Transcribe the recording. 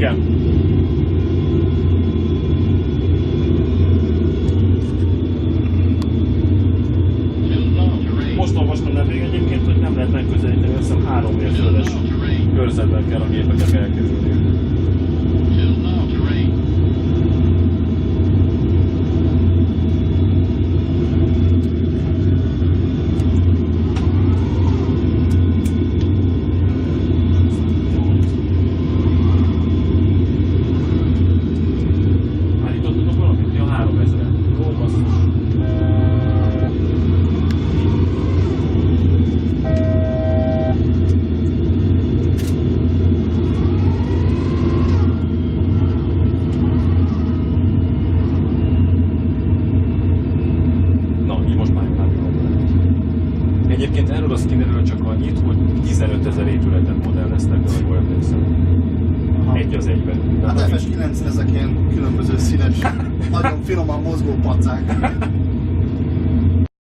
Igen. Most olvastam nemrég egyébként, hogy nem lehet megközelíteni, azt hiszem 3 mérföldes körzetben kell a gépeket elkerülni. Állítottatok valamit? Ja, 3000-en. Jó, basszus. Egyébként erről a skinnerről csak annyit, hogy 15 000 épületet modelleztek be, ha jól emlékszem. Egy az egyben. Hát FS9 ezek ilyen különböző színes, nagyon finoman mozgó pacák.